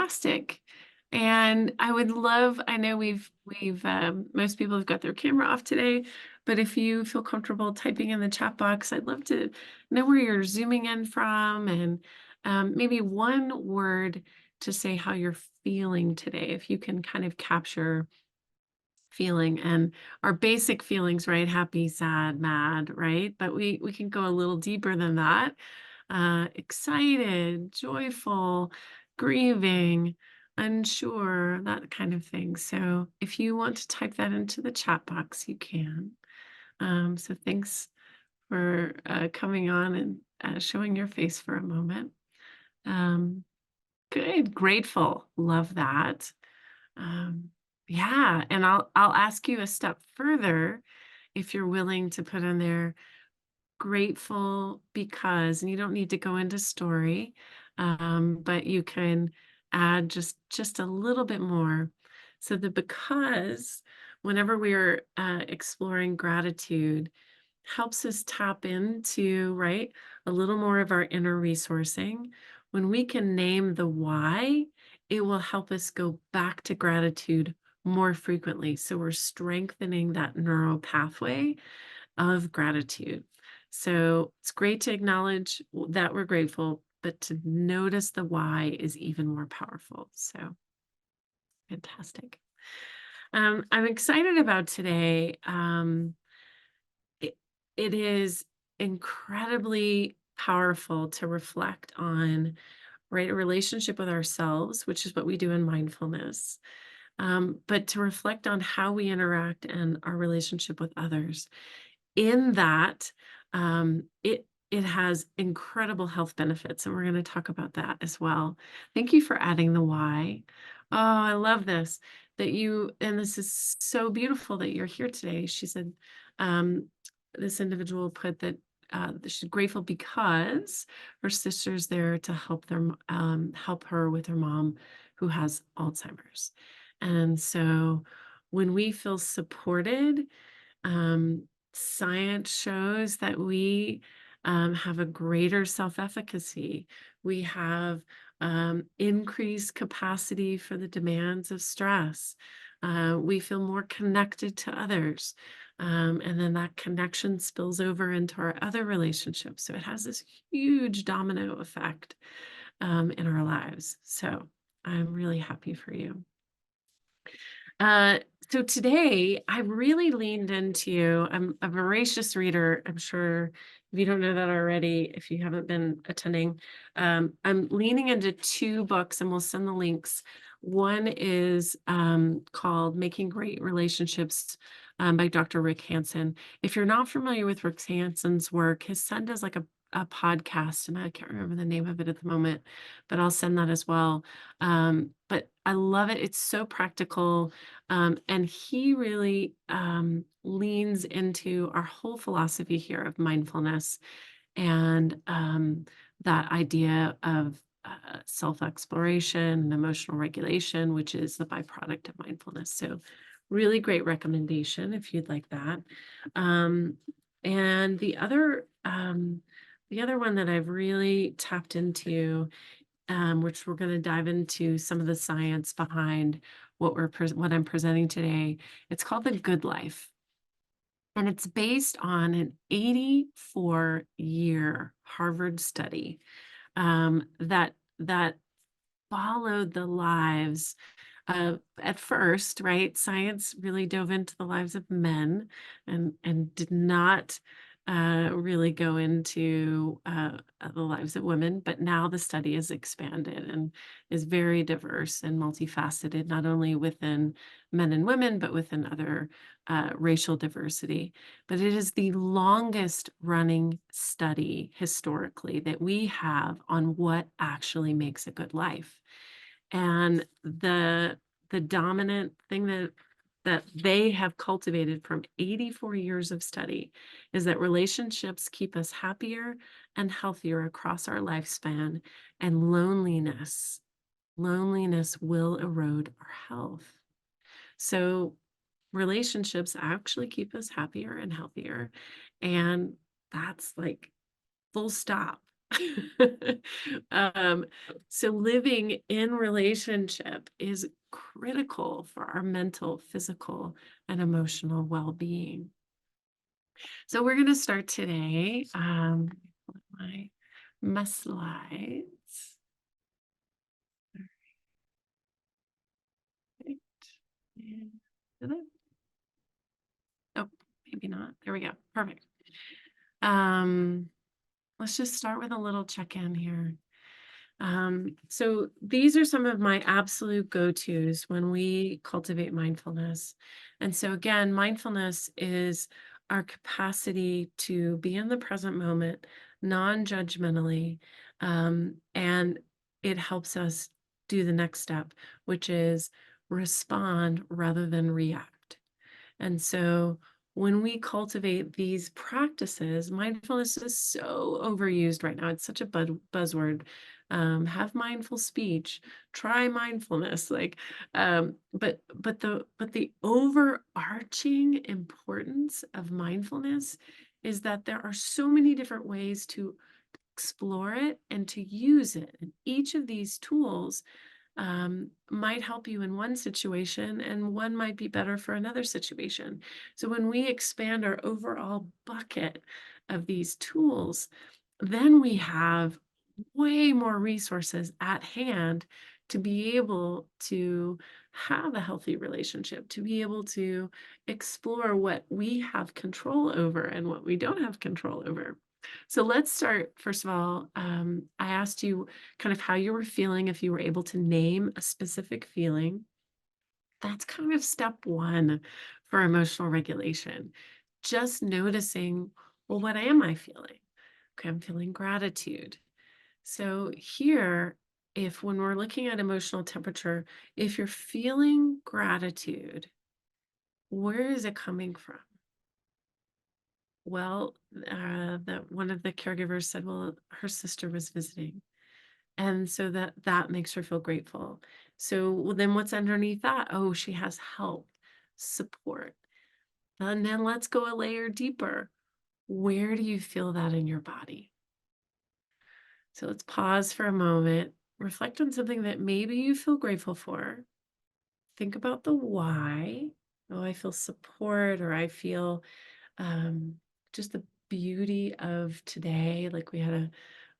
fantastic. And I would love, I know most people have got their camera off today, but if you feel comfortable typing in the chat box, I'd love to know where you're zooming in from and maybe one word to say how you're feeling today. If you can kind of capture feeling and our basic feelings, right? Happy, sad, mad, right? But we can go a little deeper than that. Excited, joyful, grieving, unsure, that kind of thing. So if you want to type that into the chat box, you can. So thanks for coming on and showing your face for a moment. Um, Good, grateful, love that. Um, yeah, and I'll ask you a step further if you're willing to put in there grateful because, and you don't need to go into story, but you can add just a little bit more. So the because, whenever we're exploring gratitude, helps us tap into, right, a little more of our inner resourcing. When we can name the why, it will help us go back to gratitude more frequently. So we're strengthening that neural pathway of gratitude. So it's great to acknowledge that we're grateful, but to notice the why is even more powerful. So fantastic. I'm excited about today. It, it is incredibly powerful to reflect on, right, a relationship with ourselves, which is what we do in mindfulness, but to reflect on how we interact and our relationship with others. In that, it has incredible health benefits, and we're going to talk about that as well. Thank you for adding the why. Oh, I love this that you, and this is so beautiful that you're here today. She said, um, this individual put that she's grateful because her sister's there to help her with her mom who has Alzheimer's. And so when we feel supported, science shows that we have a greater self-efficacy. We have increased capacity for the demands of stress. We feel more connected to others. And then that connection spills over into our other relationships. So it has this huge domino effect in our lives. So I'm really happy for you. Uh, so today I really leaned into, I'm a voracious reader. I'm sure if you don't know that already, if you haven't been attending, I'm leaning into two books and we'll send the links. One is called Making Great Relationships by Dr. Rick Hansen. If you're not familiar with Rick Hansen's work, his son does like a podcast, and I can't remember the name of it at the moment, but I'll send that as well. But I love it. It's so practical. And he really leans into our whole philosophy here of mindfulness and that idea of self-exploration and emotional regulation, which is the byproduct of mindfulness. So really great recommendation if you'd like that. And the other one that I've really tapped into, which we're going to dive into some of the science behind what I'm presenting today. It's called The Good Life, and it's based on an 84-year Harvard study that followed the lives at first, right? Science really dove into the lives of men and did not really go into the lives of women, but now the study is expanded and is very diverse and multifaceted, not only within men and women, but within other racial diversity. But it is the longest running study historically that we have on what actually makes a good life. And the dominant thing that they have cultivated from 84 years of study is that relationships keep us happier and healthier across our lifespan, and loneliness will erode our health. So relationships actually keep us happier and healthier, and that's like full stop. Um, so living in relationship is critical for our mental, physical, and emotional well-being. So we're going to start today. Pull up my slides. Right. And did it? Oh, maybe not. There we go. Perfect. Um, let's just start with a little check-in here. So these are some of my absolute go-tos when we cultivate mindfulness. And so again, mindfulness is our capacity to be in the present moment, non-judgmentally, and it helps us do the next step, which is respond rather than react. And so when we cultivate these practices, mindfulness is so overused right now. It's such a buzzword. Have mindful speech, try mindfulness. But the overarching importance of mindfulness is that there are so many different ways to explore it and to use it. And each of these tools might help you in one situation, and one might be better for another situation. So when we expand our overall bucket of these tools, then we have way more resources at hand to be able to have a healthy relationship, to be able to explore what we have control over and what we don't have control over. So let's start. First of all, I asked you kind of how you were feeling, if you were able to name a specific feeling. That's kind of step one for emotional regulation. Just noticing, well, what am I feeling? Okay, I'm feeling gratitude. So here, if when we're looking at emotional temperature, if you're feeling gratitude, where is it coming from? Well, that one of the caregivers said, well, her sister was visiting. And so that makes her feel grateful. So well, then what's underneath that? Oh, she has help, support. And then let's go a layer deeper. Where do you feel that in your body? So let's pause for a moment, reflect on something that maybe you feel grateful for. Think about the why. Oh, I feel support, or I feel um, just the beauty of today. Like we had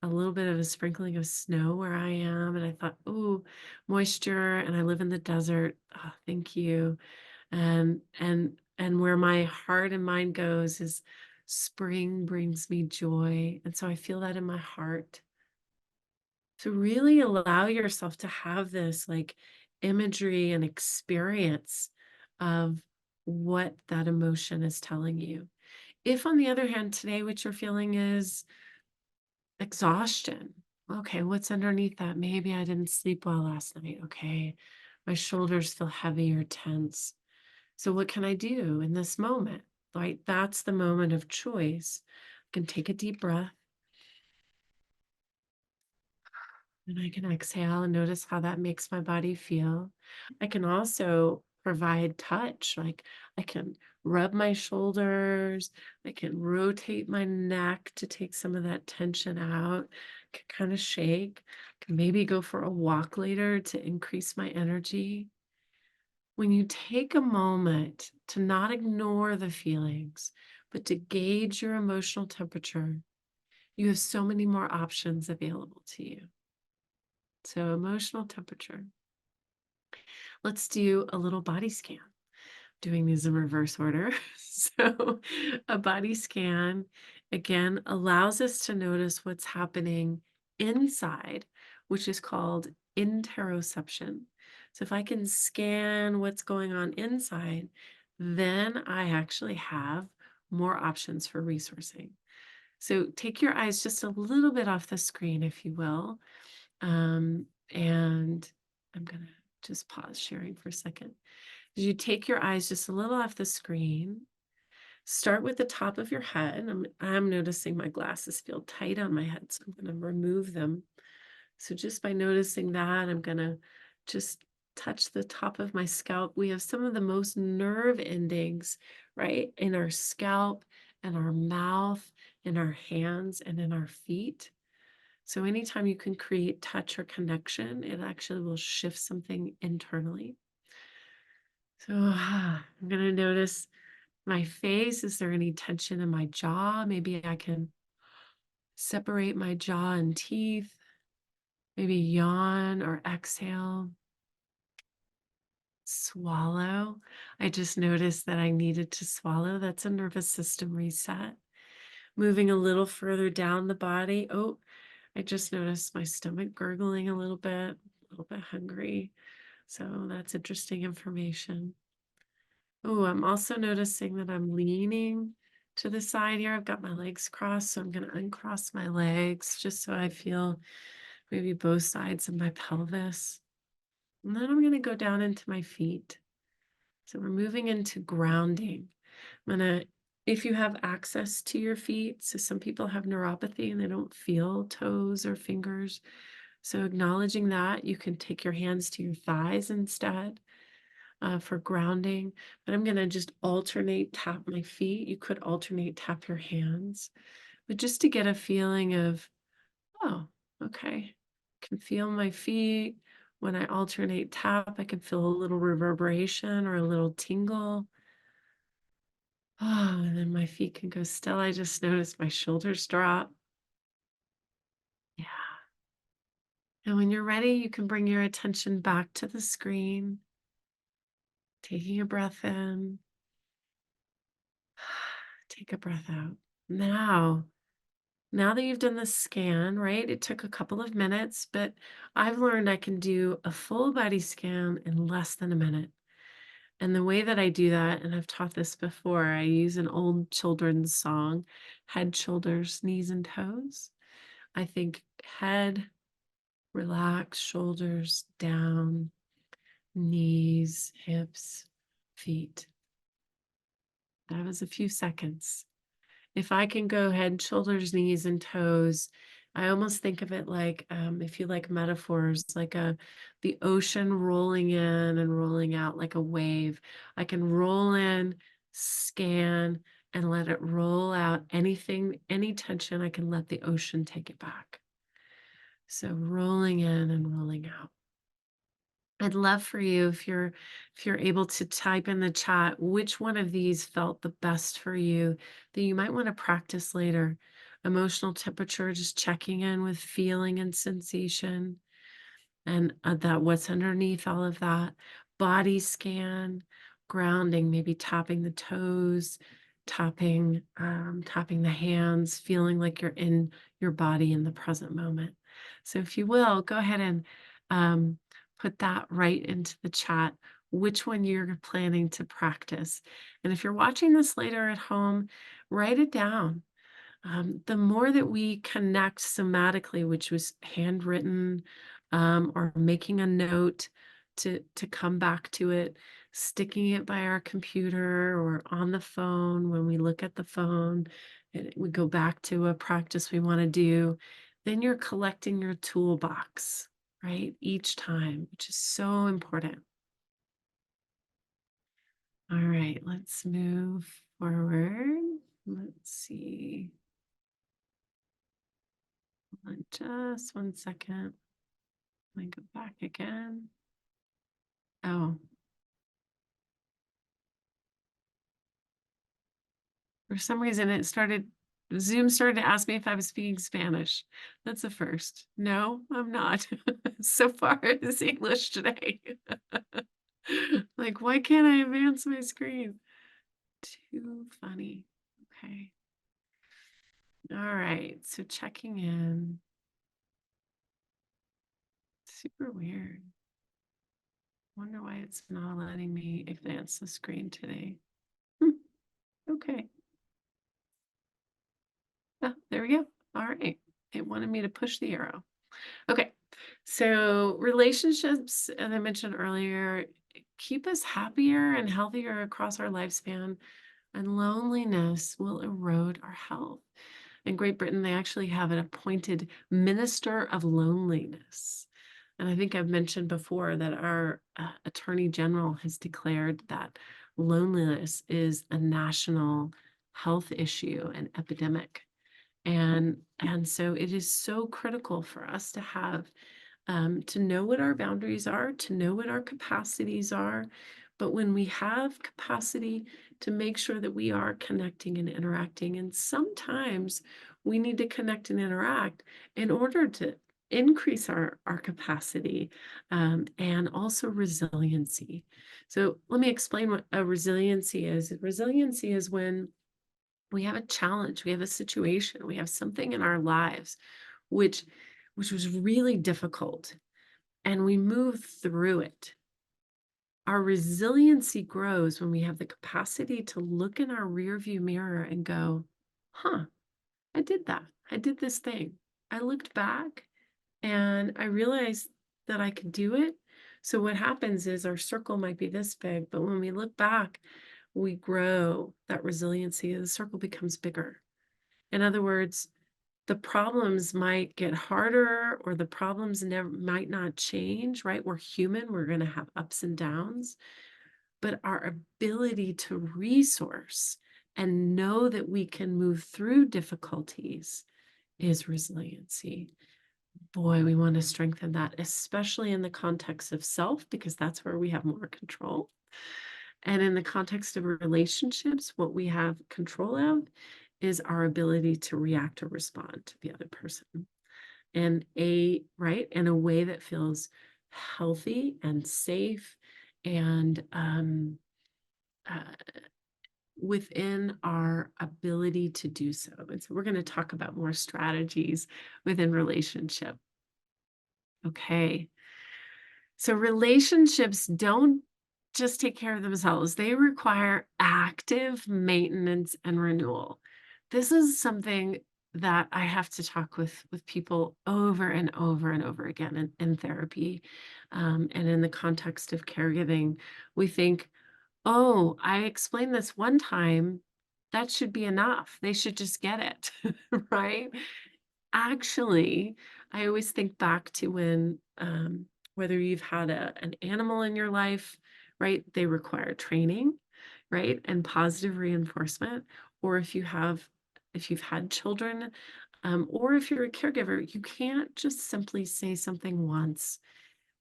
a little bit of a sprinkling of snow where I am, and I thought, oh, moisture, and I live in the desert. Oh, thank you. And where my heart and mind goes is spring brings me joy, and so I feel that in my heart. To really allow yourself to have this like imagery and experience of what that emotion is telling you. If, on the other hand, today what you're feeling is exhaustion, okay, what's underneath that? Maybe I didn't sleep well last night. Okay, my shoulders feel heavy or tense. So, what can I do in this moment? Right? That's the moment of choice. I can take a deep breath, and I can exhale and notice how that makes my body feel. I can also provide touch, like I can rub my shoulders, I can rotate my neck to take some of that tension out, can kind of shake, can maybe go for a walk later to increase my energy. When you take a moment to not ignore the feelings, but to gauge your emotional temperature, you have so many more options available to you. So, emotional temperature. Let's do a little body scan. Doing these in reverse order. So, a body scan, again, allows us to notice what's happening inside, which is called interoception. So, if I can scan what's going on inside, then I actually have more options for resourcing. So, take your eyes just a little bit off the screen, if you will. And I'm going to just pause sharing for a second. You take your eyes just a little off the screen. Start with the top of your head. I'm noticing my glasses feel tight on my head, so I'm going to remove them. So just by noticing that, I'm going to just touch the top of my scalp. We have some of the most nerve endings, right, in our scalp and our mouth, in our hands, and in our feet. So anytime you can create touch or connection, it actually will shift something internally. So I'm going to notice my face. Is there any tension in my jaw? Maybe I can separate my jaw and teeth. Maybe yawn or exhale. Swallow. I just noticed that I needed to swallow. That's a nervous system reset. Moving a little further down the body. Oh, I just noticed my stomach gurgling a little bit hungry. So that's interesting information. Oh, I'm also noticing that I'm leaning to the side here. I've got my legs crossed, so I'm going to uncross my legs just so I feel maybe both sides of my pelvis. And then I'm going to go down into my feet. So we're moving into grounding. I'm going to, if you have access to your feet, so some people have neuropathy and they don't feel toes or fingers. So acknowledging that, you can take your hands to your thighs instead for grounding. But I'm going to just alternate tap my feet. You could alternate tap your hands, but just to get a feeling of, oh, okay, can feel my feet. When I alternate tap, I can feel a little reverberation or a little tingle. Oh, and then my feet can go still. I just noticed my shoulders drop. Yeah. And when you're ready, you can bring your attention back to the screen, taking a breath in, take a breath out. Now that you've done the scan, right? It took a couple of minutes, but I've learned I can do a full body scan in less than a minute. And the way that I do that, and I've taught this before, I use an old children's song, head, shoulders, knees, and toes. I think head, relax, shoulders down, knees, hips, feet. That was a few seconds. If I can go head, shoulders, knees, and toes, I almost think of it like, if you like metaphors, like the ocean rolling in and rolling out like a wave. I can roll in, scan, and let it roll out. Anything, any tension, I can let the ocean take it back. So rolling in and rolling out. I'd love for you if you're able to type in the chat which one of these felt the best for you that you might want to practice later. Emotional temperature, just checking in with feeling and sensation and that what's underneath all of that. Body scan, grounding, maybe tapping the toes, tapping the hands, feeling like you're in your body in the present moment. So if you will, go ahead and put that right into the chat, which one you're planning to practice. And if you're watching this later at home, write it down. The more that we connect somatically, which was handwritten, or making a note to come back to it, sticking it by our computer or on the phone when we look at the phone, and we go back to a practice we want to do, then you're collecting your toolbox, right? Each time, which is so important. All right, let's move forward. Let's see. Hold on just 1 second. Let me go back again. Oh, for some reason Zoom started to ask me if I was speaking Spanish. That's a first. No, I'm not. So far, it's English today. Like, why can't I advance my screen? Too funny. Okay. All right. So checking in. Super weird. Wonder why it's not letting me advance the screen today. Okay. Oh, there we go. All right. It wanted me to push the arrow. Okay. So relationships, as I mentioned earlier, keep us happier and healthier across our lifespan, and loneliness will erode our health. In Great Britain, they actually have an appointed minister of loneliness. And I think I've mentioned before that our Attorney General has declared that loneliness is a national health issue and epidemic. And so it is so critical for us to have to know what our boundaries are, to know what our capacities are. But when we have capacity, to make sure that we are connecting and interacting. And sometimes we need to connect and interact in order to increase our capacity and also resiliency. So let me explain what a resiliency is. Resiliency is when we have a challenge, we have a situation, we have something in our lives which which was really difficult, and we move through it. Our resiliency grows when we have the capacity to look in our rearview mirror and go, huh, I did that. I did this thing. I looked back and I realized that I could do it. So what happens is our circle might be this big, but when we look back, we grow that resiliency. The circle becomes bigger. In other words, the problems might get harder or the problems never might not change, right? We're human, we're going to have ups and downs, but our ability to resource and know that we can move through difficulties is resiliency. Boy, we want to strengthen that, especially in the context of self, because that's where we have more control. And in the context of relationships, what we have control of is our ability to react or respond to the other person in a way that feels healthy and safe and uh, within our ability to do so. And so we're going to talk about more strategies within relationship. Okay. So relationships don't just take care of themselves. They require active maintenance and renewal. This is something that I have to talk with people over and over and over again in therapy. And in the context of caregiving, we think, oh, I explained this one time. That should be enough. They should just get it, right? Actually, I always think back to when, whether you've had an animal in your life, right? They require training, right? And positive reinforcement. Or if you've had children, or if you're a caregiver, you can't just simply say something once.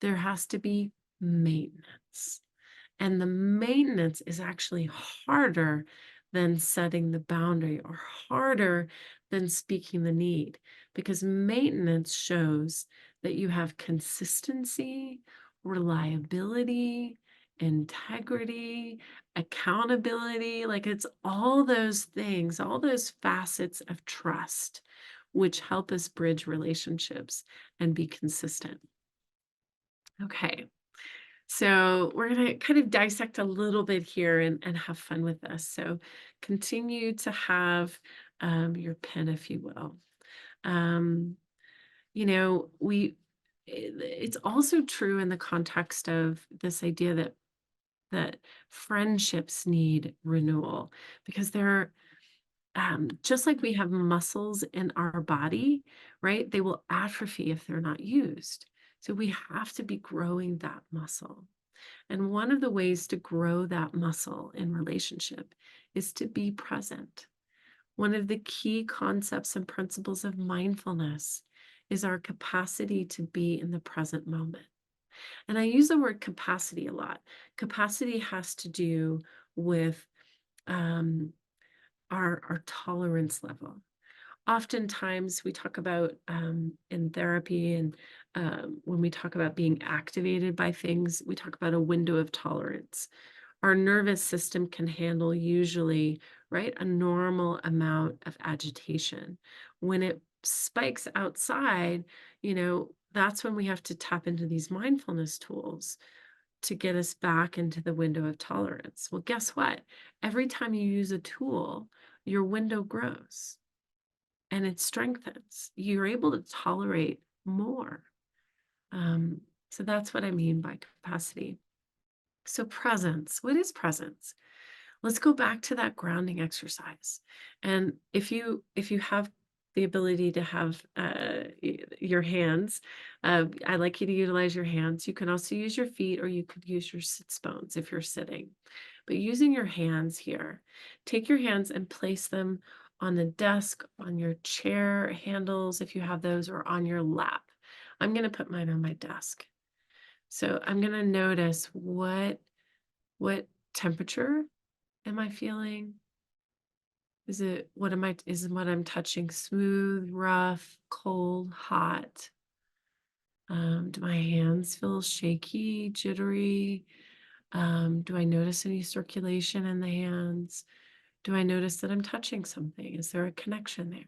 There has to be maintenance. And the maintenance is actually harder than setting the boundary or harder than speaking the need because maintenance shows that you have consistency, reliability, integrity, accountability. Like it's all those things, all those facets of trust, which help us bridge relationships and be consistent. Okay. So we're going to kind of dissect a little bit here and have fun with this. So continue to have your pen, if you will. Um, you know, it's also true in the context of this idea that friendships need renewal because they're just like we have muscles in our body, right? They will atrophy if they're not used. So we have to be growing that muscle. And one of the ways to grow that muscle in relationship is to be present. One of the key concepts and principles of mindfulness is our capacity to be in the present moment. And I use the word capacity a lot. Capacity has to do with um, our tolerance level. Oftentimes we talk about in therapy and when we talk about being activated by things, we talk about a window of tolerance. Our nervous system can handle usually, right, a normal amount of agitation. When it spikes outside, that's when we have to tap into these mindfulness tools to get us back into the window of tolerance. Well, guess what? Every time you use a tool, your window grows and it strengthens. You're able to tolerate more. So that's what I mean by capacity. So presence, what is presence? Let's go back to that grounding exercise. And if you have the ability to have your hands, I'd like you to utilize your hands. You can also use your feet or you could use your sits bones if you're sitting. But using your hands here, take your hands and place them on the desk, on your chair handles, if you have those, or on your lap. I'm going to put mine on my desk. So I'm going to notice what temperature am I feeling? Is what I'm touching smooth, rough, cold, hot? Do my hands feel shaky, jittery? Do I notice any circulation in the hands? Do I notice that I'm touching something? Is there a connection there?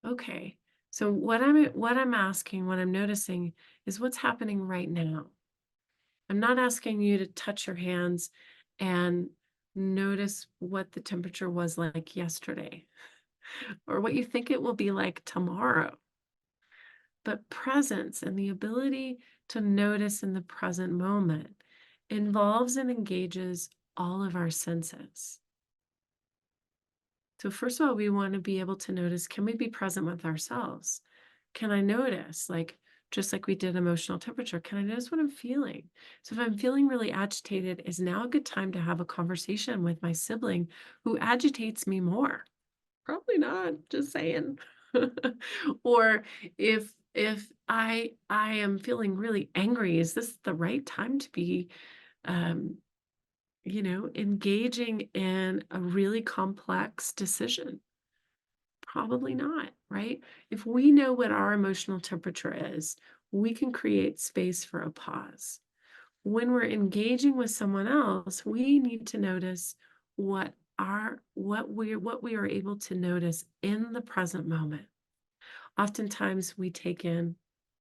Okay. So what I'm asking, what I'm noticing is what's happening right now. I'm not asking you to touch your hands and notice what the temperature was like yesterday or what you think it will be like tomorrow. But presence and the ability to notice in the present moment involves and engages all of our senses. So, first of all, we want to be able to notice, can we be present with ourselves? Can I notice, like, just like we did emotional temperature, can I notice what I'm feeling? So, if I'm feeling really agitated, is now a good time to have a conversation with my sibling who agitates me more? Probably not, just saying. Or if I am feeling really angry, is this the right time to be um, engaging in a really complex decision? Probably not, right? If we know what our emotional temperature is, we can create space for a pause. When we're engaging with someone else, we need to notice what we are able to notice in the present moment. Oftentimes we take in,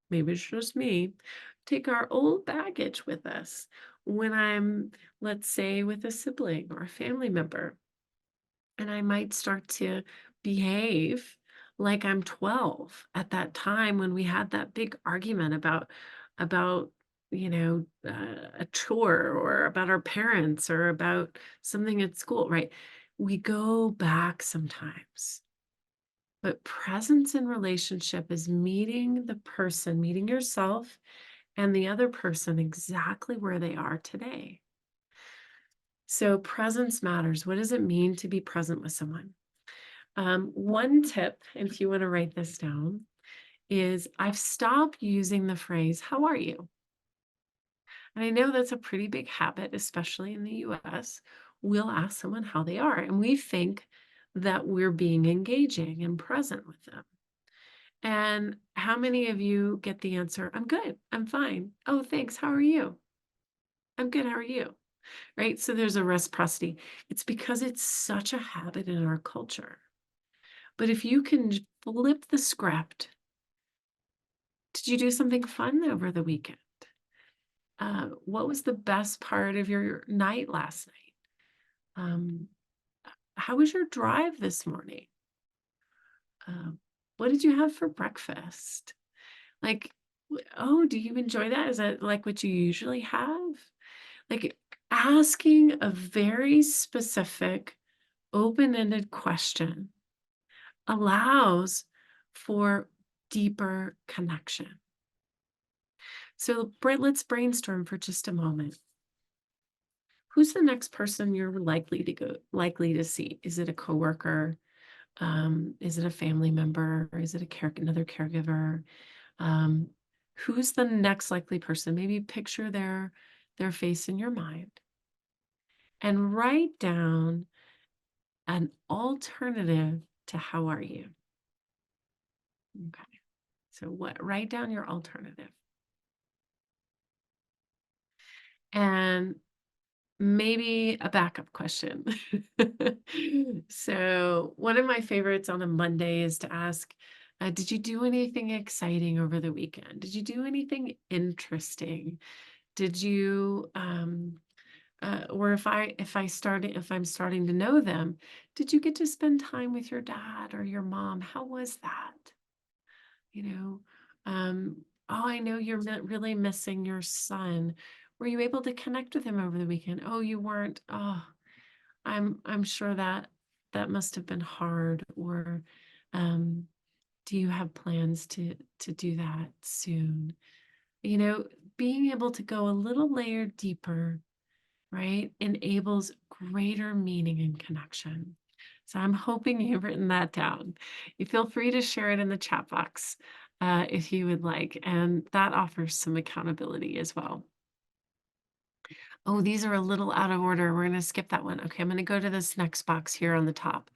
maybe it's just me, take our old baggage with us when I'm, let's say, with a sibling or a family member, and I might start to behave like I'm 12 at that time when we had that big argument about a chore or about our parents or about something at school, right? We go back sometimes. But presence in relationship is meeting the person, meeting yourself and the other person exactly where they are today. So presence matters. What does it mean to be present with someone? One tip, if you want to write this down, is I've stopped using the phrase, "How are you?" And I know that's a pretty big habit, especially in the US. We'll ask someone how they are, and we think that we're being engaging and present with them. And how many of you get the answer, "I'm good, I'm fine. Oh, thanks. How are you?" "I'm good. How are you?" Right? So there's a reciprocity. It's because it's such a habit in our culture. But if you can flip the script, did you do something fun over the weekend? What was the best part of your night last night? Um, how was your drive this morning? Um, what did you have for breakfast? Like, oh, do you enjoy that? Is that like what you usually have? Like asking a very specific, open-ended question allows for deeper connection. So let's brainstorm for just a moment. Who's the next person you're likely to see? Is it a coworker? Is it a family member? Or is it another caregiver? Um, who's the next likely person? Maybe picture their face in your mind and write down an alternative to how are you? Okay. So write down your alternative. And maybe a backup question. So one of my favorites on a Monday is to ask, did you do anything exciting over the weekend? Did you do anything interesting? Did you or if I'm starting to know them, did you get to spend time with your dad or your mom? How was that? You know, oh, I know you're really missing your son. Were you able to connect with him over the weekend? Oh, you weren't. Oh, I'm sure that must have been hard. Or um, do you have plans to do that soon? You know, being able to go a little layer deeper, right, enables greater meaning and connection. So I'm hoping you've written that down. You feel free to share it in the chat box if you would like, and that offers some accountability as well. Oh, these are a little out of order. We're going to skip that one. Okay, I'm going to go to this next box here on the top.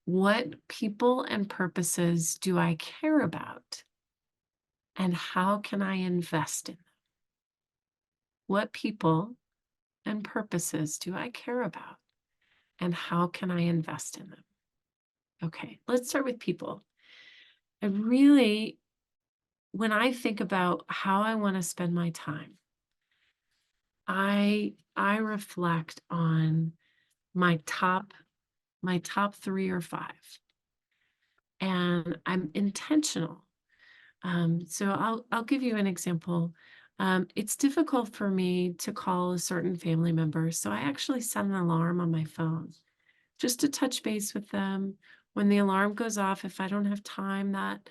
What people and purposes do I care about? And how can I invest in them? What people and purposes do I care about? And how can I invest in them? Okay, let's start with people. I really, when I think about how I want to spend my time, I reflect on my top 3 or 5, and I'm intentional. So I'll give you an example. It's difficult for me to call a certain family member, so I actually set an alarm on my phone just to touch base with them. When the alarm goes off, if I don't have time, that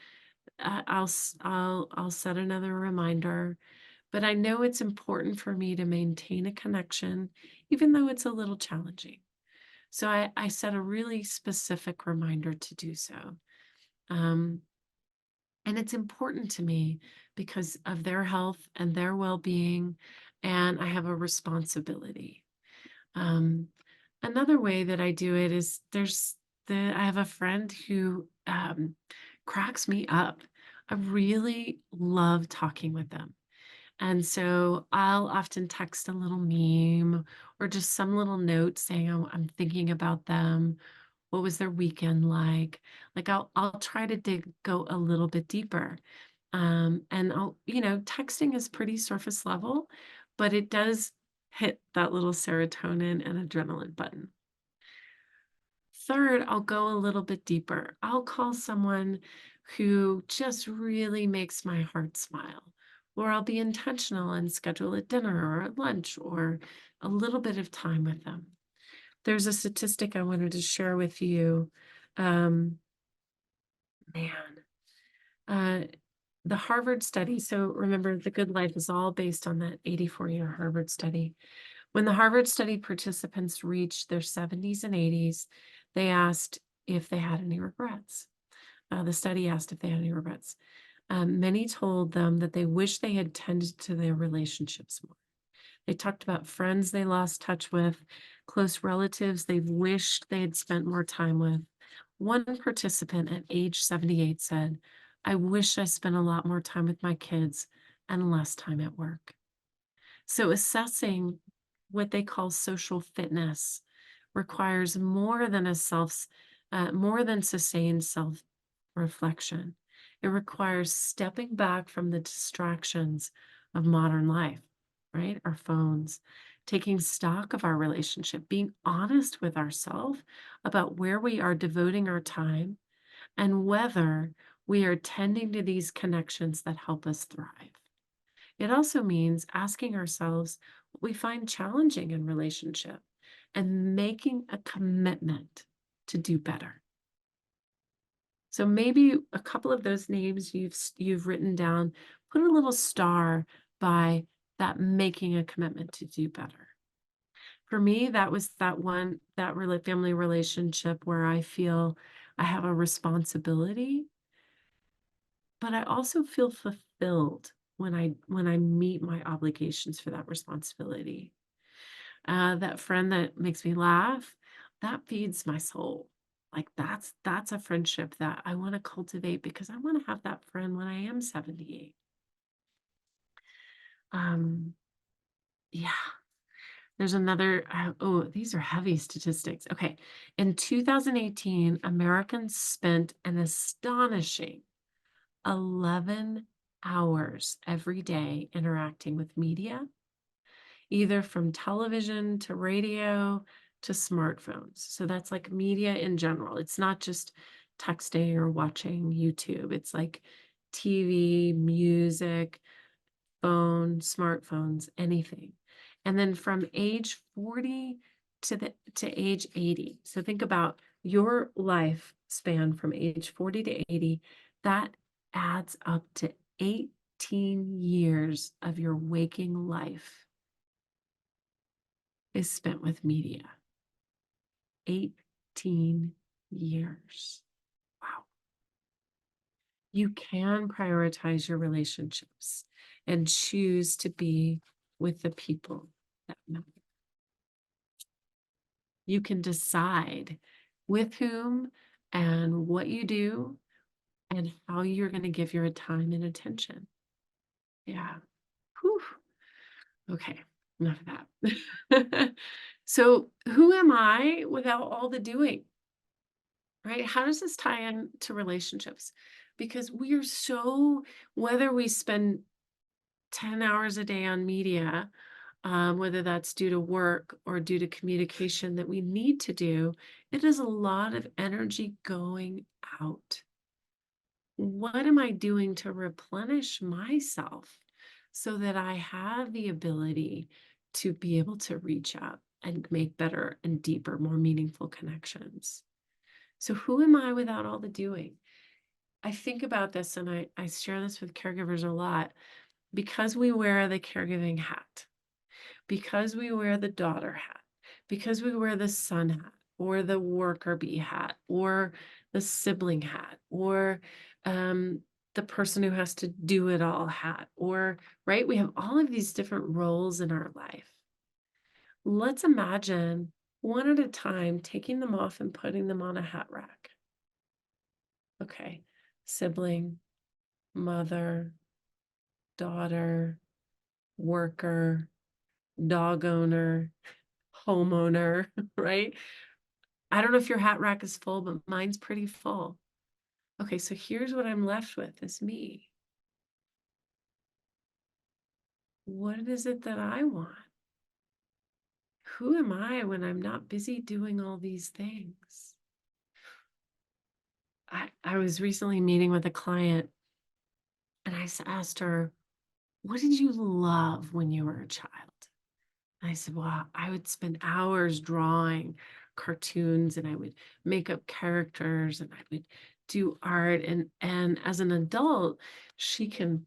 I'll set another reminder. But I know it's important for me to maintain a connection, even though it's a little challenging. So I set a really specific reminder to do so. Um, and it's important to me because of their health and their well being, and I have a responsibility. Um, Another way that I do it is I have a friend who cracks me up. I really love talking with them. And so I'll often text a little meme or just some little note saying I'm thinking about them. What was their weekend like? Like I'll try to go a little bit deeper. And texting is pretty surface level, but it does hit that little serotonin and adrenaline button. Third, I'll go a little bit deeper. I'll call someone who just really makes my heart smile, or I'll be intentional and schedule a dinner or a lunch or a little bit of time with them. There's a statistic I wanted to share with you. Um, man, uh, the Harvard study. So remember, The Good Life is all based on that 84-year Harvard study. When the Harvard study participants reached their 70s and 80s, they asked if they had any regrets. The study asked if they had any regrets. Many told them that they wish they had tended to their relationships more. They talked about friends they lost touch with, close relatives they wished they had spent more time with. One participant at age 78 said, I wish I spent a lot more time with my kids and less time at work. So assessing what they call social fitness requires more than sustained self reflection. It requires stepping back from the distractions of modern life, right? Our phones, taking stock of our relationship, being honest with ourselves about where we are devoting our time and whether we are tending to these connections that help us thrive. It also means asking ourselves what we find challenging in relationship and making a commitment to do better. So maybe a couple of those names you've written down, put a little star by that making a commitment to do better. For me, that was family relationship where I feel I have a responsibility, but I also feel fulfilled when I meet my obligations for that responsibility. That friend that makes me laugh, that feeds my soul. Like that's a friendship that I want to cultivate because I want to have that friend when I am 78. Um, yeah, there's another. Oh, these are heavy statistics. Okay, in 2018, Americans spent an astonishing 11 hours every day interacting with media, either from television to radio to smartphones. So that's like media in general. It's not just texting or watching YouTube. It's like TV, music, phone, smartphones, anything. And then from age 40 to age 80. So think about your life span from age 40 to 80. That adds up to 18 years of your waking life is spent with media. 18 years. Wow. You can prioritize your relationships and choose to be with the people that matter. You can decide with whom and what you do and how you're going to give your time and attention. Yeah. Whew. Okay. Enough of that. So, who am I without all the doing? Right? How does this tie in to relationships? Because we are so, whether we spend 10 hours a day on media, whether that's due to work or due to communication that we need to do, it is a lot of energy going out. What am I doing to replenish myself so that I have the ability to be able to reach out and make better and deeper, more meaningful connections? So, who am I without all the doing? I think about this and I share this with caregivers a lot because we wear the caregiving hat, because we wear the daughter hat, because we wear the son hat, or the worker bee hat, or the sibling hat, or um, the person who has to do it all hat, or, right? We have all of these different roles in our life. Let's imagine one at a time taking them off and putting them on a hat rack. Okay, sibling, mother, daughter, worker, dog owner, homeowner, right? I don't know if your hat rack is full, but mine's pretty full. Okay, so here's what I'm left with is me. What is it that I want? Who am I when I'm not busy doing all these things? I was recently meeting with a client and asked her, what did you love when you were a child? I said, well, I would spend hours drawing cartoons and I would make up characters and I would do art. And as an adult, she can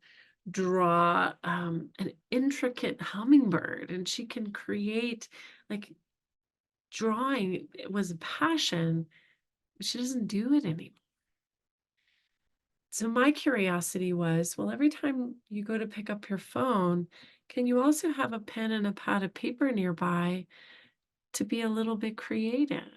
draw an intricate hummingbird and she can create like drawing was a passion, but she doesn't do it anymore. So my curiosity was, well, every time you go to pick up your phone, can you also have a pen and a pad of paper nearby to be a little bit creative?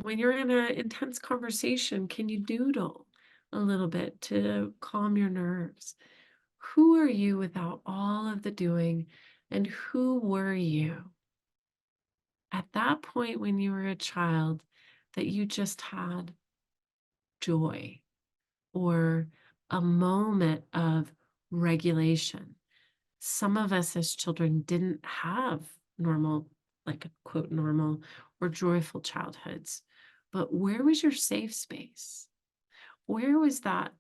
When you're in an intense conversation, can you doodle a little bit to calm your nerves? Who are you without all of the doing? And who were you at that point when you were a child that you just had joy or a moment of regulation? Some of us as children didn't have normal, like a quote, normal or joyful childhoods. But where was your safe space? Where was that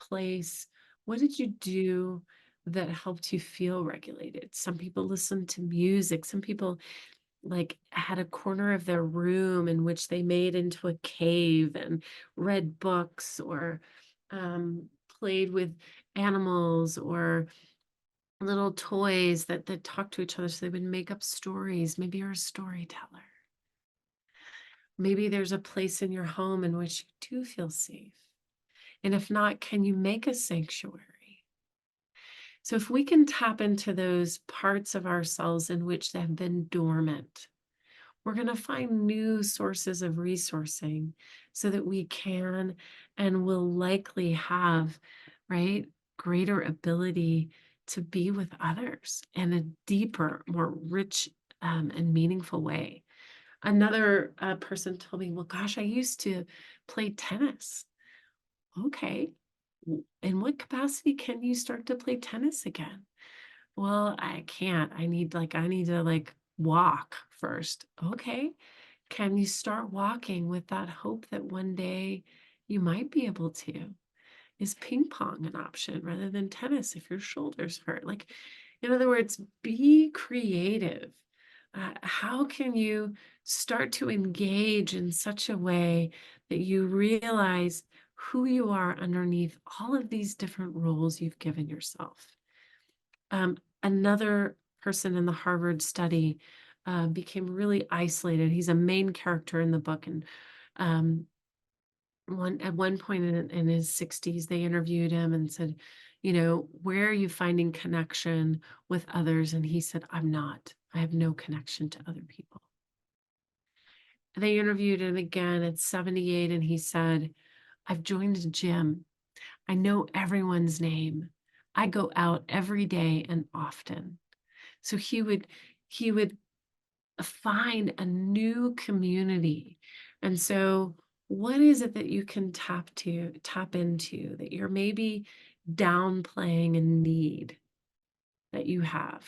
place? What did you do that helped you feel regulated? Some people listened to music. Some people like had a corner of their room in which they made into a cave and read books or played with animals or little toys that talk to each other so they would make up stories. Maybe you're a storyteller. Maybe there's a place in your home in which you do feel safe. And if not, can you make a sanctuary? So if we can tap into those parts of ourselves in which they have been dormant, we're going to find new sources of resourcing so that we can and will likely have, right, greater ability to be with others in a deeper, more rich and meaningful way. Another person told me, well, gosh, I used to play tennis. Okay. In what capacity can you start to play tennis again? Well, I can't. I need to like walk first. Okay. Can you start walking with that hope that one day you might be able to? Is ping pong an option rather than tennis if your shoulders hurt? Like, in other words, be creative. How can you start to engage in such a way that you realize who you are underneath all of these different roles you've given yourself? Another person in the Harvard study became really isolated. He's a main character in the book, and Um, at one point in his 60s, they interviewed him and said, where are you finding connection with others? And he said, I'm not. I have no connection to other people. They interviewed him again at 78, and he said, I've joined a gym. I know everyone's name. I go out every day and often. So he would find a new community. And so what is it that you can tap into that you're maybe downplaying a need that you have,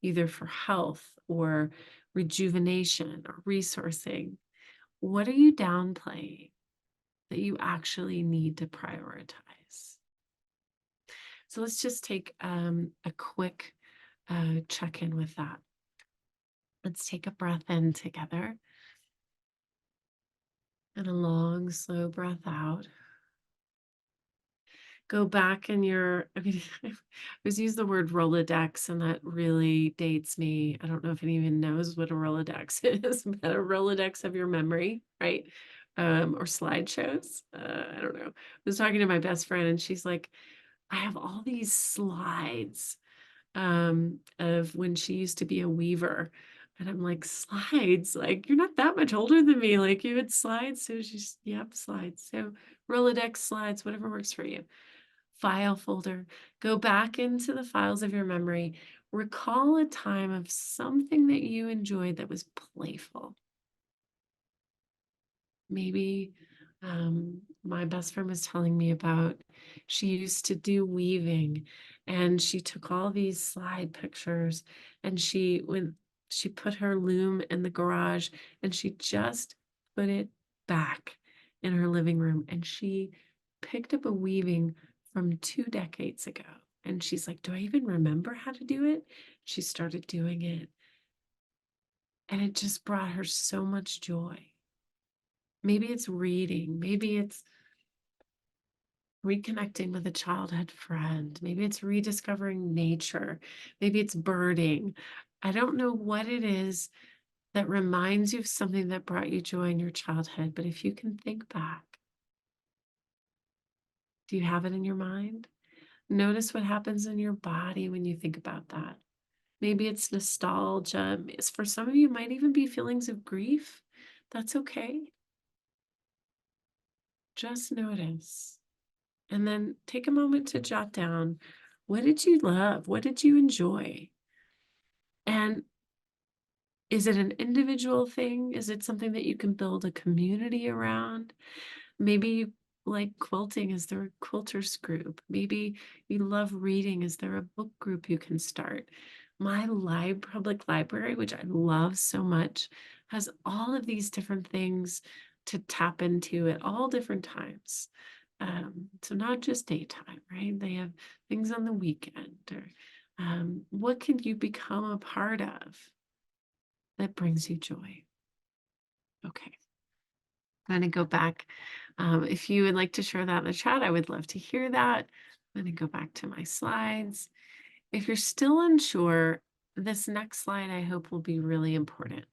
either for health or rejuvenation or resourcing? What are you downplaying that you actually need to prioritize? So let's just take a quick check in with that. Let's take a breath in together and a long, slow breath out. Go back in I was use the word Rolodex, and that really dates me. I don't know if anyone even knows what a Rolodex is, but a Rolodex of your memory, right? Or slideshows. I don't know. I was talking to my best friend, and she's like, I have all these slides of when she used to be a weaver. And I'm like, slides? Like, you're not that much older than me. Like, you had slides. So she's, yep, slides. So Rolodex, slides, whatever works for you. File folder. Go back into the files of your memory. Recall a time of something that you enjoyed that was playful. Maybe my best friend was telling me about, she used to do weaving, and she took all these slide pictures, and when she put her loom in the garage, and she just put it back in her living room, and she picked up a weaving from 2 decades ago. And she's like, do I even remember how to do it? She started doing it, and it just brought her so much joy. Maybe it's reading. Maybe it's reconnecting with a childhood friend. Maybe it's rediscovering nature. Maybe it's birding. I don't know what it is that reminds you of something that brought you joy in your childhood, but if you can think back, do you have it in your mind? Notice what happens in your body when you think about that. Maybe it's nostalgia. For some of you, it might even be feelings of grief. That's okay. Just notice. And then take a moment to jot down, what did you love? What did you enjoy? And is it an individual thing? Is it something that you can build a community around? Maybe you like quilting. Is there a quilters group? Maybe you love reading. Is there a book group you can start? My public library, which I love so much, has all of these different things to tap into at all different times. So not just daytime, right? They have things on the weekend, or what can you become a part of that brings you joy? Okay. I'm going to go back. If you would like to share that in the chat, I would love to hear that. I'm going to go back to my slides. If you're still unsure, this next slide I hope will be really important.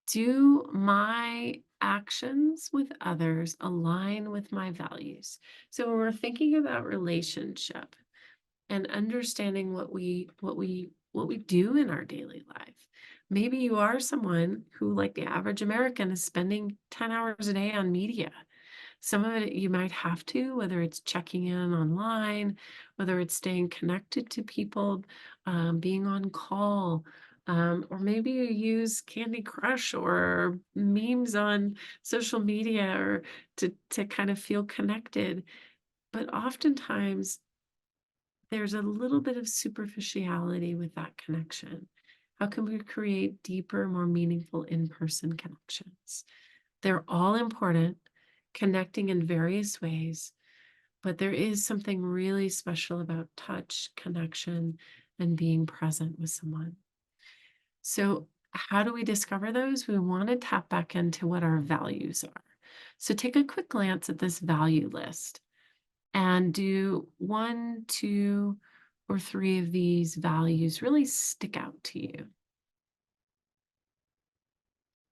Do my actions with others align with my values? So when we're thinking about relationship and understanding what we do in our daily life, maybe you are someone who, like the average American, is spending 10 hours a day on media. Some of it you might have to, whether it's checking in online, whether it's staying connected to people, being on call, or maybe you use Candy Crush or memes on social media, or to kind of feel connected. But oftentimes there's a little bit of superficiality with that connection. How can we create deeper, more meaningful in-person connections? They're all important, connecting in various ways, but there is something really special about touch, connection, and being present with someone. So how do we discover those? We want to tap back into what our values are. So take a quick glance at this value list and do 1, 2, or 3 of these values really stick out to you.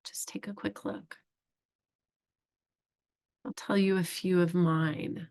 Just take a quick look. I'll tell you a few of mine.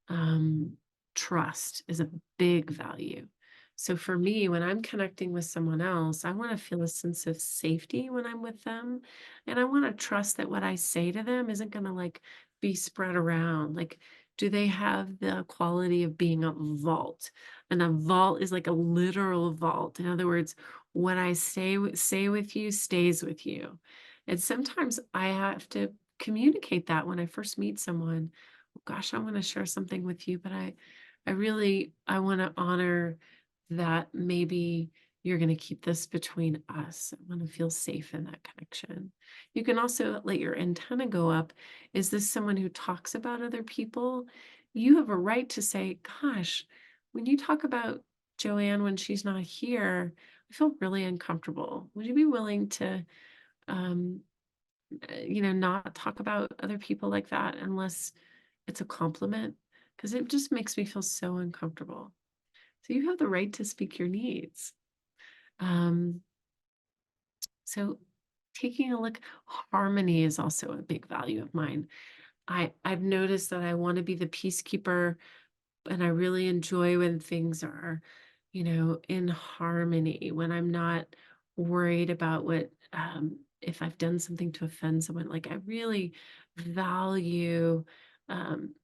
um, Trust is a big value. So for me, when I'm connecting with someone else, I want to feel a sense of safety when I'm with them. And I want to trust that what I say to them isn't going to like be spread around. Like, do they have the quality of being a vault? And a vault is like a literal vault. In other words, what I say with you stays with you. And sometimes I have to communicate that when I first meet someone. Gosh, I want to share something with you, but I want to honor that maybe you're going to keep this between us. I want to feel safe in that connection. You can also let your antenna go up. Is this someone who talks about other people? You have a right to say, gosh, when you talk about Joanne when she's not here, I feel really uncomfortable. Would you be willing to um, not talk about other people like that unless it's a compliment? Because it just makes me feel so uncomfortable. So you have the right to speak your needs. Um, so taking a look, harmony is also a big value of mine. I've noticed that I want to be the peacekeeper, and I really enjoy when things are, in harmony, when I'm not worried about what if I've done something to offend someone. Like I really value um,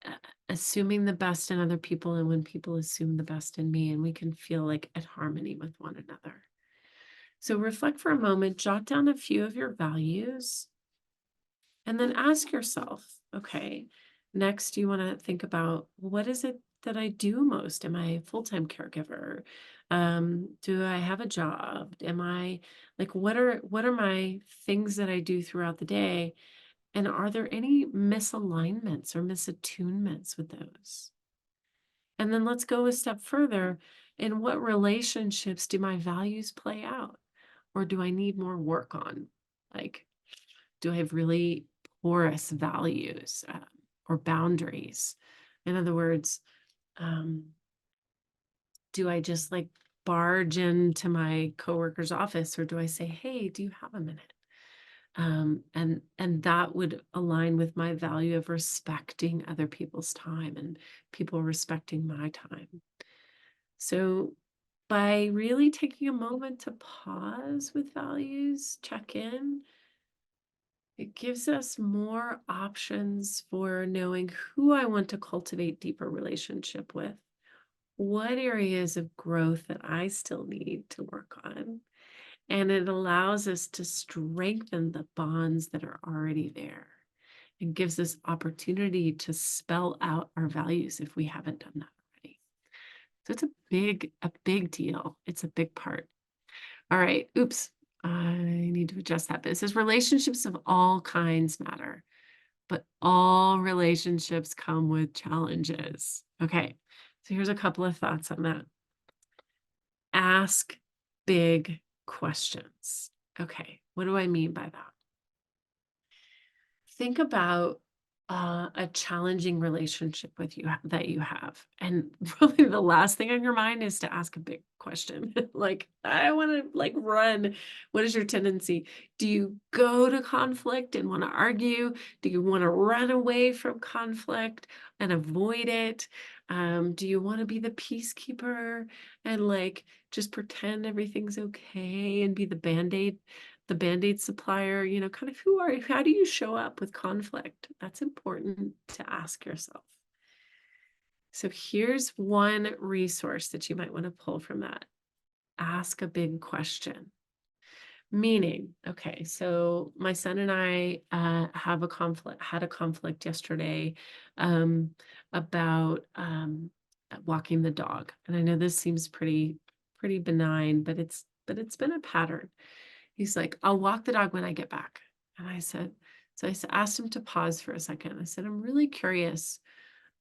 uh, assuming the best in other people and when people assume the best in me, and we can feel like at harmony with one another. So reflect for a moment, jot down a few of your values, and then ask yourself, okay, next you want to think about, well, what is it that I do most? Am I a full-time caregiver? Do I have a job? Am I like what are my things that I do throughout the day? And are there any misalignments or misattunements with those? And then let's go a step further. In what relationships do my values play out? Or do I need more work on? Like, do I have really porous values or boundaries? In other words, um, do I just like barge into my coworker's office, or do I say, hey, do you have a minute? And that would align with my value of respecting other people's time and people respecting my time. So by really taking a moment to pause with values, check in, it gives us more options for knowing who I want to cultivate deeper relationship with, what areas of growth that I still need to work on. And it allows us to strengthen the bonds that are already there and gives us opportunity to spell out our values if we haven't done that already. So it's a big deal. It's a big part. All right. Oops. I need to adjust that. But it says relationships of all kinds matter, but all relationships come with challenges. Okay. So here's a couple of thoughts on that. Ask big questions. Okay. What do I mean by that? Think about a challenging relationship with you that you have, and really the last thing on your mind is to ask a big question. Like, I want to like run. What is your tendency? Do you go to conflict and want to argue? Do you want to run away from conflict and avoid it? Do you want to be the peacekeeper and like just pretend everything's okay and be the band-aid supplier, kind of who are you? How do you show up with conflict? That's important to ask yourself. So here's one resource that you might want to pull from that. Ask a big question. Meaning, okay, so my son and I had a conflict yesterday about walking the dog. And I know this seems pretty benign, but it's been a pattern. He's like, I'll walk the dog when I get back. And asked him to pause for a second. I said, I'm really curious.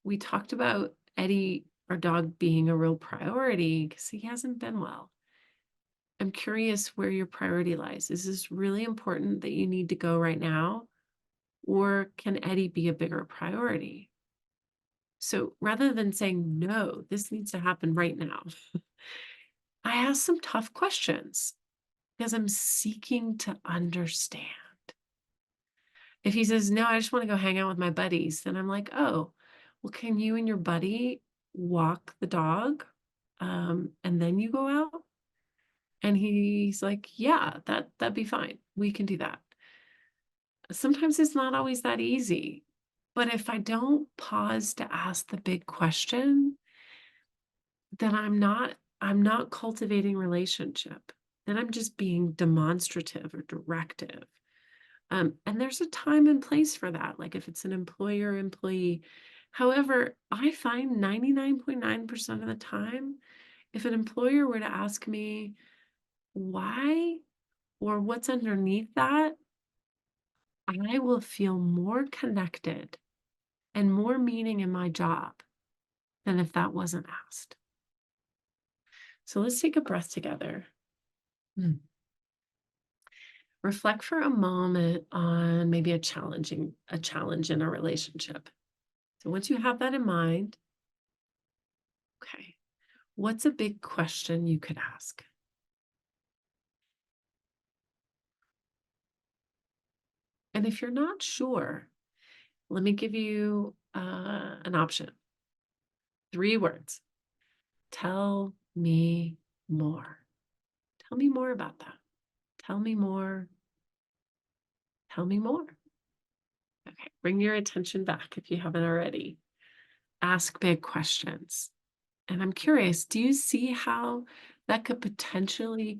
We talked about Eddie, our dog, being a real priority because he hasn't been well. I'm curious where your priority lies. Is this really important that you need to go right now? Or can Eddie be a bigger priority? So rather than saying, no, this needs to happen right now, I ask some tough questions because I'm seeking to understand. If he says, "No, I just wanna go hang out with my buddies," then I'm like, "Oh, well, can you and your buddy walk the dog, and then you go out?" And he's like, "Yeah, that'd be fine. We can do that." Sometimes it's not always that easy, but if I don't pause to ask the big question, then I'm not cultivating relationship. Then I'm just being demonstrative or directive. And there's a time and place for that, like if it's an employer employee. However, I find 99.9% of the time, if an employer were to ask me why or what's underneath that, I will feel more connected and more meaning in my job than if that wasn't asked. So let's take a breath together. Mm. Reflect for a moment on maybe a challenge in a relationship. So once you have that in mind, okay, what's a big question you could ask? And if you're not sure, let me give you an option. 3 words. Tell me more. Tell me more about that. Tell me more. Tell me more. Okay, bring your attention back if you haven't already. Ask big questions. And I'm curious, do you see how that could potentially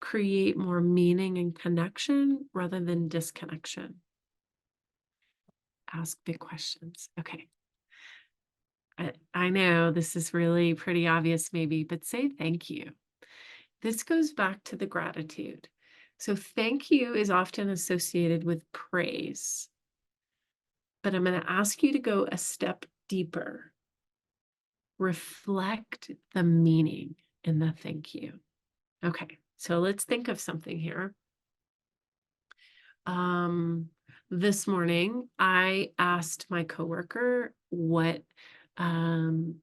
create more meaning and connection rather than disconnection? Ask big questions. Okay. I know this is really pretty obvious, maybe, but say thank you. This goes back to the gratitude. So, thank you is often associated with praise, but I'm going to ask you to go a step deeper. Reflect the meaning in the thank you. Okay, so let's think of something here. Um, this morning, I asked my coworker what, um,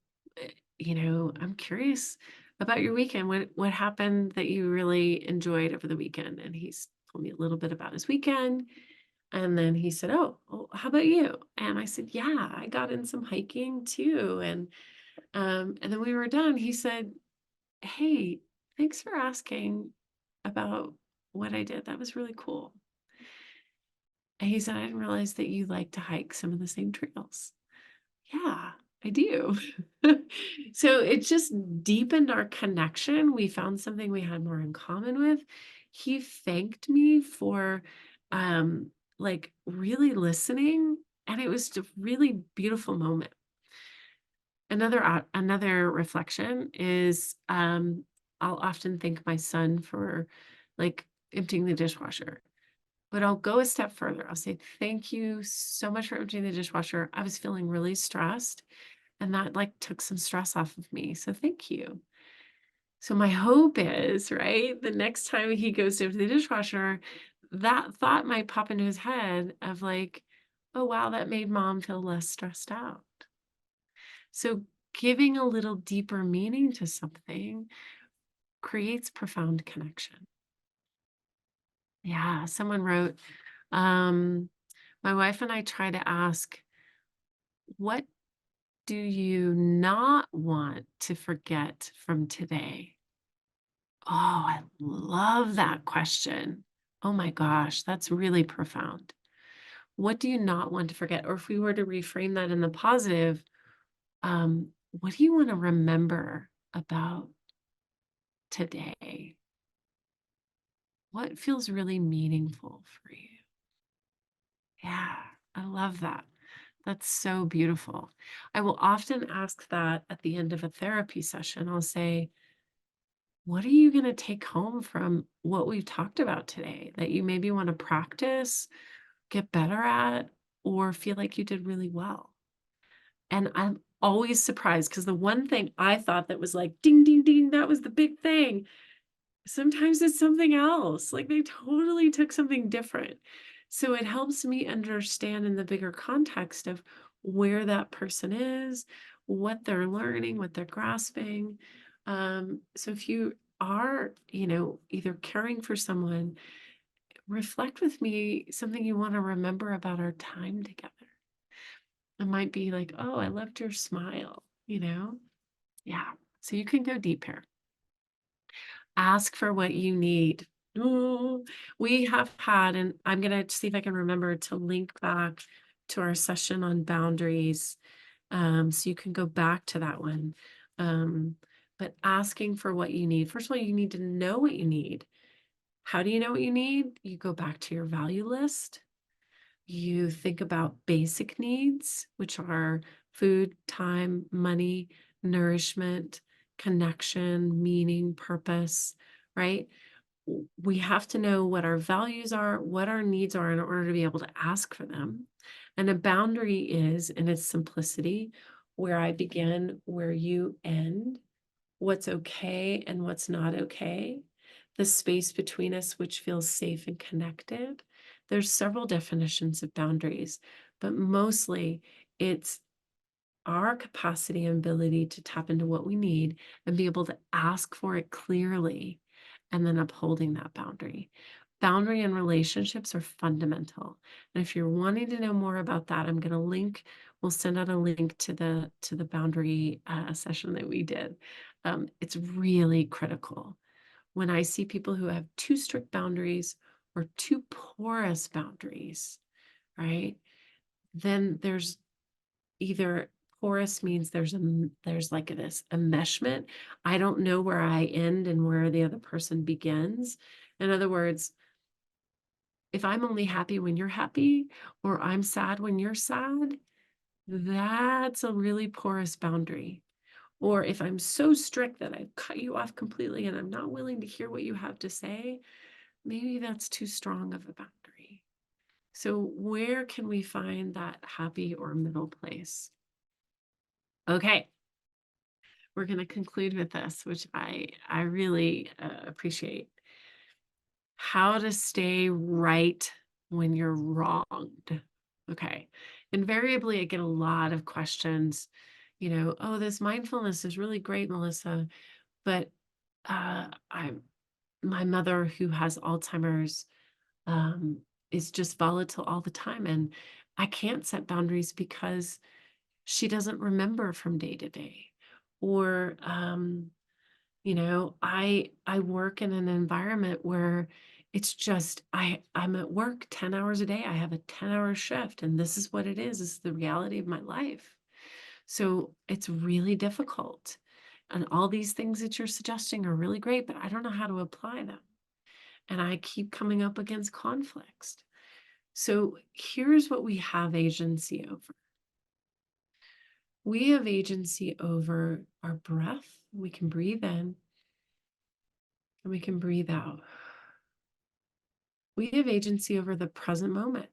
I'm curious about your weekend. What happened that you really enjoyed over the weekend? And he's told me a little bit about his weekend. And then he said, "Oh, how about you?" And I said, "Yeah, I got in some hiking too." And then we were done. He said, "Hey, thanks for asking about what I did. That was really cool." And he said, "I didn't realize that you like to hike some of the same trails." Yeah, I do. So it just deepened our connection. We found something we had more in common with. He thanked me for like really listening, and it was a really beautiful moment. Another reflection is I'll often thank my son for like emptying the dishwasher. But I'll go a step further. I'll say, "Thank you so much for emptying the dishwasher. I was feeling really stressed, and that like took some stress off of me. So thank you." So my hope is, right, the next time he goes to empty the dishwasher, that thought might pop into his head of like, "Oh wow, that made mom feel less stressed out." So giving a little deeper meaning to something creates profound connection. Yeah, someone wrote, um, my wife and I try to ask, what do you not want to forget from today? Oh, I love that question. Oh my gosh, that's really profound. What do you not want to forget? Or if we were to reframe that in the positive, what do you want to remember about today? What feels really meaningful for you? Yeah, I love that. That's so beautiful. I will often ask that at the end of a therapy session. I'll say, "What are you going to take home from what we've talked about today that you maybe want to practice, get better at, or feel like you did really well?" And I'm always surprised because the one thing I thought that was like, ding, ding, ding, that was the big thing. Sometimes it's something else, like, they totally took something different. So it helps me understand in the bigger context of where that person is, what they're learning, what they're grasping. So if you are, either caring for someone reflect with me something you want to remember about our time together. It might be like, oh, I loved your smile, you know? Yeah. So you can go deep here. Ask for what you need. Ooh, we have had, and I'm going to see if I can remember to link back to our session on boundaries. So you can go back to that one. Um, but asking for what you need. First of all, you need to know what you need. How do you know what you need? You go back to your value list. You think about basic needs, which are food, time, money, nourishment, connection, meaning, purpose, right? We have to know what our values are, what our needs are in order to be able to ask for them. And a boundary is, in its simplicity, where I begin, where you end, what's okay and what's not okay, the space between us which feels safe and connected. There's several definitions of boundaries, but mostly it's our capacity and ability to tap into what we need and be able to ask for it clearly and then upholding that boundary. Boundary and relationships are fundamental. And if you're wanting to know more about that, I'm going to link, we'll send out a link to the boundary session that we did. It's really critical. When I see people who have too strict boundaries or too porous boundaries, right? Then there's either porous means there's like this enmeshment. I don't know where I end and where the other person begins. In other words, if I'm only happy when you're happy, or I'm sad when you're sad, that's a really porous boundary. Or if I'm so strict that I've cut you off completely and I'm not willing to hear what you have to say, maybe that's too strong of a boundary. So where can we find that happy or middle place? Okay, we're going to conclude with this, which I really appreciate. How to stay right when you're wronged. Okay. Invariably, I get a lot of questions, oh, this mindfulness is really great, Melissa, but I'm my mother who has Alzheimer's um, is just volatile all the time. And I can't set boundaries because she doesn't remember from day to day. Or, I work in an environment where it's just I'm at work 10 hours a day. I have a 10-hour shift, and this is what it is. This is the reality of my life. So it's really difficult. And all these things that you're suggesting are really great, but I don't know how to apply them. And I keep coming up against conflicts. So here's what we have agency over. We have agency over our breath. We can breathe in and we can breathe out. We have agency over the present moment.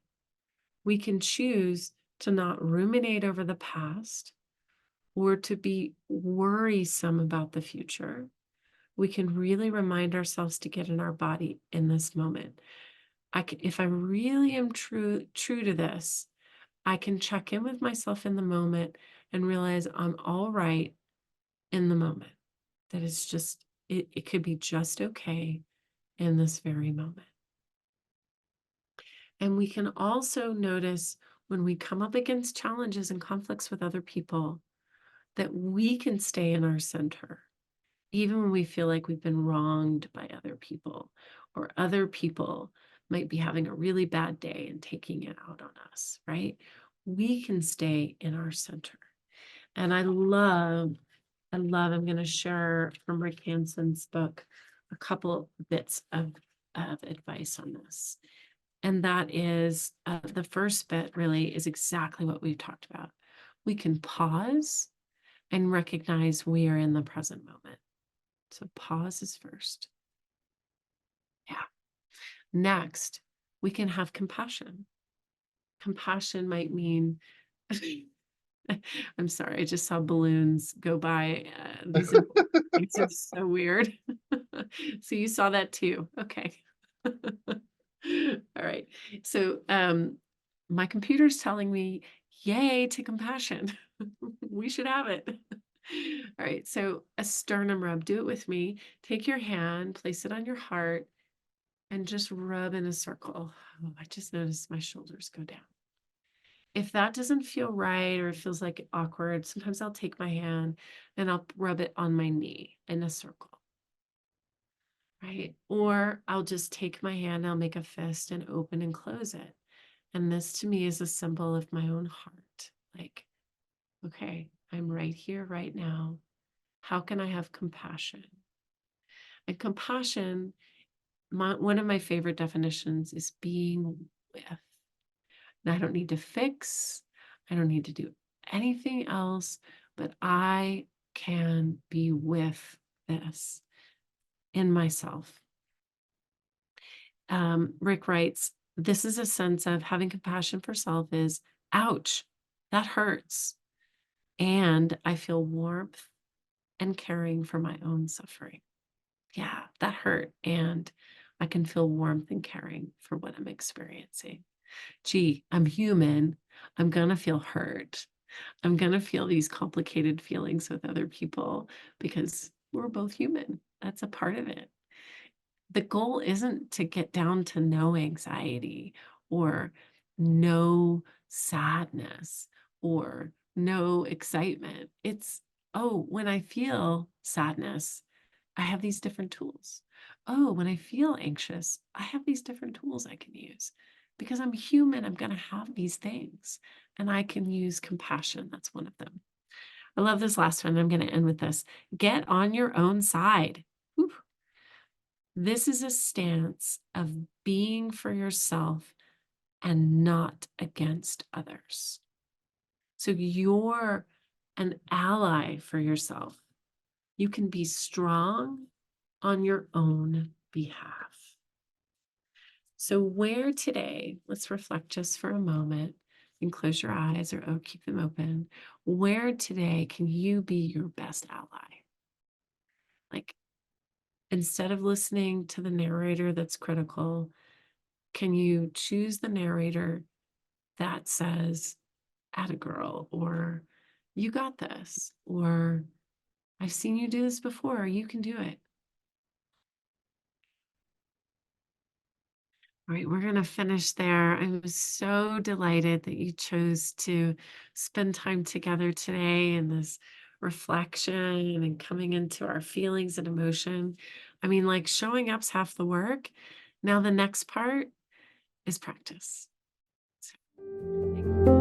We can choose to not ruminate over the past or to be worrisome about the future. We can really remind ourselves to get in our body in this moment. If I really am true to this, I can check in with myself in the moment and realize I'm all right in the moment. That it's just, it could be just okay in this very moment. And we can also notice when we come up against challenges and conflicts with other people that we can stay in our center, even when we feel like we've been wronged by other people, or other people might be having a really bad day and taking it out on us, right? We can stay in our center. And I'm going to share from Rick Hanson's book a couple bits of advice on this. And that is the first bit really is exactly what we've talked about. We can pause and recognize we are in the present moment. So pause is first. Yeah. Next, we can have compassion. Compassion might mean, I'm sorry, I just saw balloons go by. These things are so weird. So you saw that too. Okay. All right. So my computer's telling me, yay to compassion. We should have it. All right. So a sternum rub, do it with me. Take your hand, place it on your heart, and just rub in a circle. Oh, I just noticed my shoulders go down. If that doesn't feel right or it feels like awkward, sometimes I'll take my hand and I'll rub it on my knee in a circle, right? Or I'll just take my hand, I'll make a fist and open and close it. And this to me is a symbol of my own heart. Like, okay, I'm right here, right now. How can I have compassion? And compassion, one of my favorite definitions is being with. And I don't need to fix, I don't need to do anything else, but I can be with this in myself. Rick writes, this is a sense of having compassion for self is, ouch, that hurts. And I feel warmth and caring for my own suffering. Yeah, that hurt. And I can feel warmth and caring for what I'm experiencing. Gee, I'm human. I'm going to feel hurt. I'm going to feel these complicated feelings with other people because we're both human. That's a part of it. The goal isn't to get down to no anxiety or no sadness or no excitement. It's, oh, when I feel sadness, I have these different tools. Oh, when I feel anxious, I have these different tools I can use. Because I'm human, I'm going to have these things. And I can use compassion. That's one of them. I love this last one. I'm going to end with this. Get on your own side. Whew. This is a stance of being for yourself and not against others. So you're an ally for yourself. You can be strong on your own behalf. So, where today, let's reflect just for a moment and close your eyes or keep them open. Where today can you be your best ally? Like, instead of listening to the narrator that's critical, can you choose the narrator that says, "Atta girl," or "You got this," or "I've seen you do this before, you can do it." All right, we're going to finish there. I was so delighted that you chose to spend time together today in this reflection and coming into our feelings and emotion. I mean, like showing up's half the work. Now, the next part is practice. So,